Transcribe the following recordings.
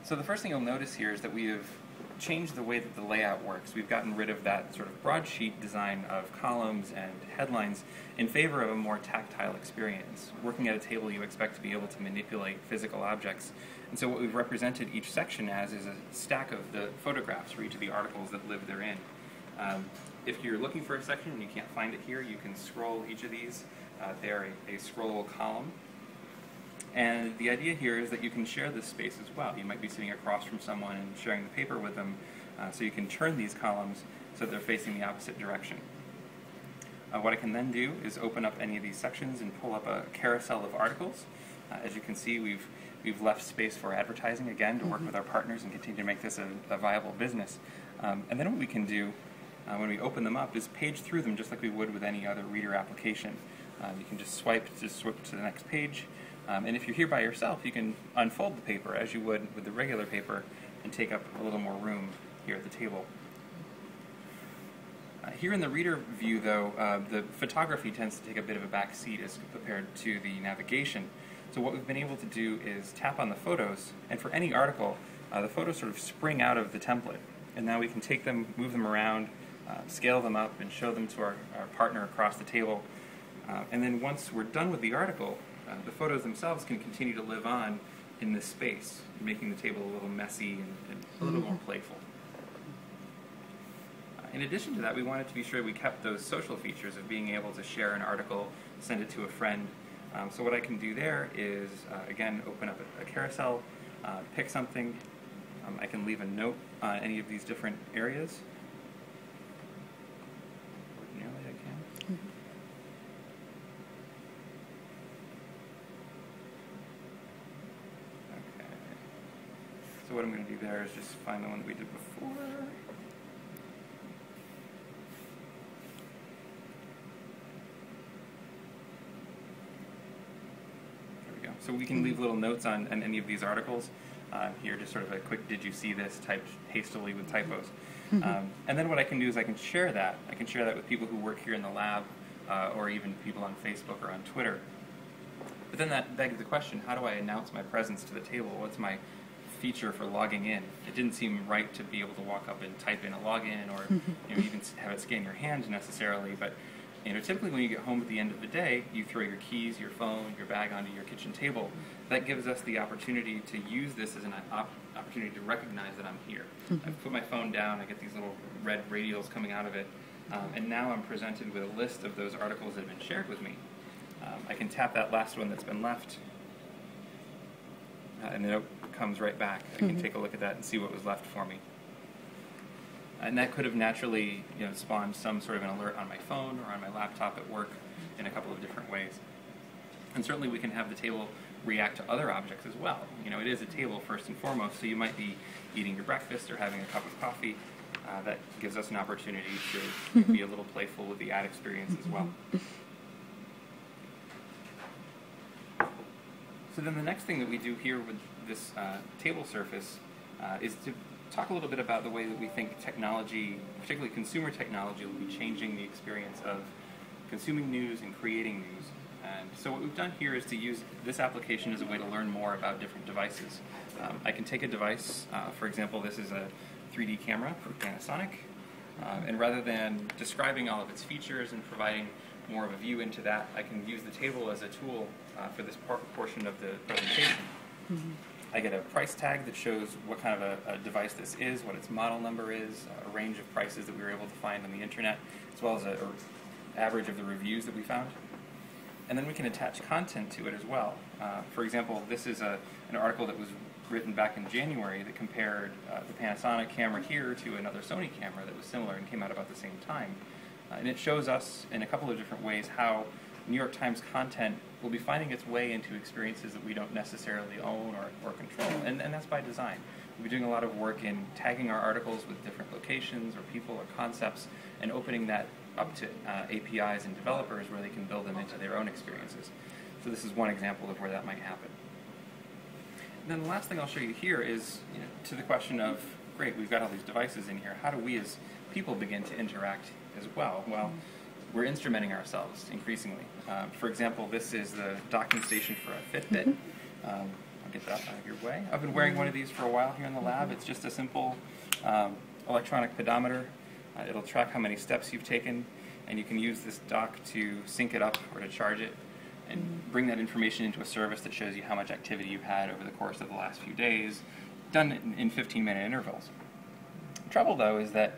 So the first thing you'll notice here is that we have changed the way that the layout works. We've gotten rid of that sort of broadsheet design of columns and headlines in favor of a more tactile experience. Working at a table, you expect to be able to manipulate physical objects. And so what we've represented each section as is a stack of the photographs for each of the articles that live therein. If you're looking for a section and you can't find it here, you can scroll each of these. They're a scroll column. And the idea here is that you can share this space as well. You might be sitting across from someone and sharing the paper with them, so you can turn these columns so they're facing the opposite direction. What I can then do is open up any of these sections and pull up a carousel of articles. As you can see, we've left space for advertising again to work with our partners and continue to make this a viable business. And then what we can do when we open them up is page through them just like we would with any other reader application. You can just swip to the next page. And if you're here by yourself, you can unfold the paper as you would with the regular paper and take up a little more room here at the table. Here in the reader view, though, the photography tends to take a bit of a back seat as compared to the navigation. So what we've been able to do is tap on the photos, and for any article, the photos sort of spring out of the template. And now we can take them, move them around, scale them up, and show them to our partner across the table. And then once we're done with the article, the photos themselves can continue to live on in this space, making the table a little messy and a little more playful. In addition to that, we wanted to be sure we kept those social features of being able to share an article, send it to a friend. So what I can do there is, again, open up a carousel, pick something. I can leave a note on any of these different areas. Ordinarily I can. So what I'm going to do there is just find the one that we did before. There we go. So we can leave little notes on any of these articles. Here, just sort of a quick, did you see this, typed hastily with typos. And then what I can do is I can share that. I can share that with people who work here in the lab, or even people on Facebook or on Twitter. But then that begs the question, how do I announce my presence to the table? What's my feature for logging in? It didn't seem right to be able to walk up and type in a login or even have it scan your hand necessarily, but typically when you get home at the end of the day, you throw your keys, your phone, your bag onto your kitchen table. That gives us the opportunity to use this as an opportunity to recognize that I'm here. I've put my phone down, I get these little red radials coming out of it, and now I'm presented with a list of those articles that have been shared with me. I can tap that last one that's been left, and then it comes right back. I can take a look at that and see what was left for me. And that could have naturally spawned some sort of an alert on my phone or on my laptop at work in a couple of different ways. And certainly we can have the table react to other objects as well. It is a table first and foremost, so you might be eating your breakfast or having a cup of coffee. That gives us an opportunity to be a little playful with the ad experience as well. So then the next thing that we do here with this table surface is to talk a little bit about the way that we think technology, particularly consumer technology, will be changing the experience of consuming news and creating news. And so what we've done here is to use this application as a way to learn more about different devices. I can take a device, for example, this is a 3D camera from Panasonic, and rather than describing all of its features and providing more of a view into that, I can use the table as a tool for this portion of the presentation. I get a price tag that shows what kind of a device this is, what its model number is, a range of prices that we were able to find on the internet, as well as an average of the reviews that we found. And then we can attach content to it as well. For example, this is an article that was written back in January that compared the Panasonic camera here to another Sony camera that was similar and came out about the same time. And it shows us in a couple of different ways how New York Times content will be finding its way into experiences that we don't necessarily own or control, and that's by design. We'll be doing a lot of work in tagging our articles with different locations or people or concepts and opening that up to APIs and developers where they can build them into their own experiences. So this is one example of where that might happen. And then the last thing I'll show you here is to the question of, great, we've got all these devices in here, how do we as people begin to interact as well? Well, we're instrumenting ourselves increasingly. For example, this is the docking station for a Fitbit. I'm get that out of your way. I've been wearing one of these for a while here in the lab. It's just a simple electronic pedometer. It'll track how many steps you've taken, and you can use this dock to sync it up or to charge it and bring that information into a service that shows you how much activity you've had over the course of the last few days, done in 15-minute intervals. The trouble, though, is that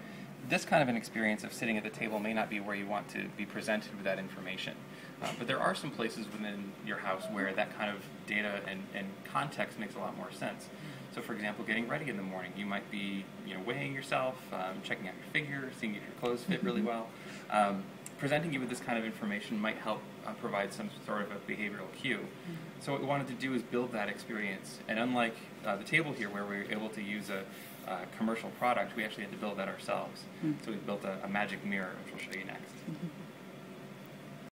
this kind of an experience of sitting at the table may not be where you want to be presented with that information. But there are some places within your house where that kind of data and context makes a lot more sense. So, for example, getting ready in the morning, you might be weighing yourself, checking out your figure, seeing if your clothes fit really well. Presenting you with this kind of information might help provide some sort of a behavioral cue. So what we wanted to do is build that experience. And unlike the table here where we were able to use a commercial product, we actually had to build that ourselves. So we built a magic mirror, which we'll show you next.